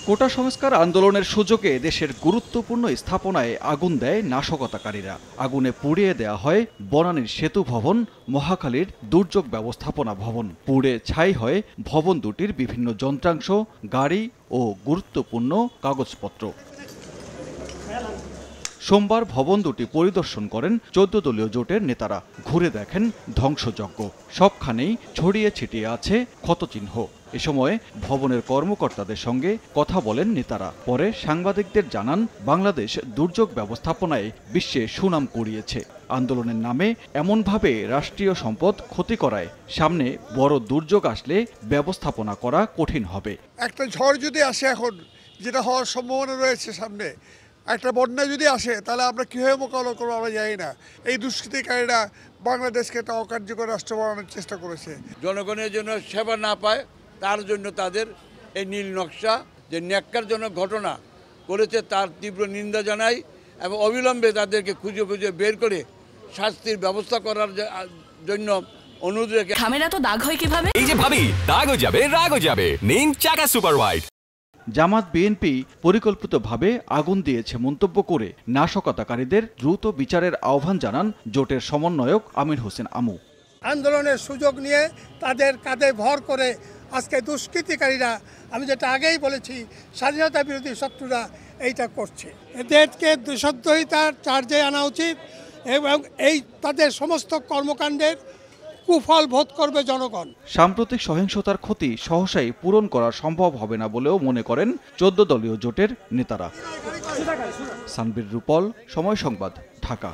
কোটা সংস্কার আন্দোলনের সুযোগে দেশের গুরুত্বপূর্ণ স্থাপনায় আগুন দেয় নাশকতাকারীরা। আগুনে পুড়িয়ে দেয়া হয় বনানীর সেতু ভবন, মহাখালীর দুর্যোগ ব্যবস্থাপনা ভবন। পুড়ে ছাই হয় ভবন দুটির বিভিন্ন যন্ত্রাংশ, গাড়ি ও গুরুত্বপূর্ণ কাগজপত্র। সোমবার ভবন দুটি পরিদর্শন করেন ১৪ দলীয় জোটের নেতারা। ঘুরে দেখেন ধ্বংসযজ্ঞ, সবখানেই ছড়িয়ে ছিটিয়ে আছে ক্ষতচিহ্ন। এ সময় ভবনের কর্মকর্তাদের সঙ্গে কথা বলেন নেতারা। পরে সাংবাদিকদের জানান, বাংলাদেশ দুর্যোগ ব্যবস্থাপনায় বিশ্বে সুনাম কুড়িয়েছে। আন্দোলনের নামে এমনভাবে রাষ্ট্রীয় সম্পদ ক্ষতি করায় সামনে বড় দুর্যোগ আসলে ব্যবস্থাপনা করা কঠিন হবে। একটা ঝড় যদি আসে, এখন যেটা হওয়ার সম্ভাবনা রয়েছে সামনে, একটা বন্যা যদি আসে, তাহলে আমরা কীভাবে মোকাবিলা করবো আমরা জানি না। এই দুষ্কৃতিকারীরা বাংলাদেশকে একটা অকার্যকর রাষ্ট্র বানানোর চেষ্টা করেছে। জনগণের জন্য সেবা না পায়, তার জন্য তাদের এই নীল নকশা যে ন্যাক্কারজনক ঘটনা করেছে তার তীব্র নিন্দা জানাই এবং অবিলম্বে তাদেরকে খুঁজে বের করে শাস্তির ব্যবস্থা করার জন্য অনুরোধ রেখে। খামেরা তো দাগ হয় কিভাবে? এই যে ভাবি, দাগও যাবে রাগও যাবে, নিন চাকা সুপার হোয়াইট। জামাত বিএনপি পরিকল্পিতভাবে আগুন দিয়েছে মন্তব্য করে নাশকতাকারীদের দ্রুত বিচারের আহ্বান জানান জোটের সমন্বয়ক আমির হোসেন আমু। আন্দোলনের সুযোগ নিয়ে তাদের কাঁধে ভর করে আজকে দুষ্কৃতিকারীরা, আমি যেটা আগেই বলেছি, স্বাধীনতা বিরোধী শত্রুরা এইটা করছে। এদেরকে দেশদ্রোহিতার চার্জে আনা উচিত এবং এই তাদের সমস্ত কর্মকাণ্ডের কুফল ভোগ করবে জনগণ। সাম্প্রতিক সহিংসতার ক্ষতি সহসাই পূরণ করা সম্ভব হবে না বলেও মনে করেন ১৪ দলীয় জোটের নেতারা। সানবীর রূপল, সময় সংবাদ, ঢাকা।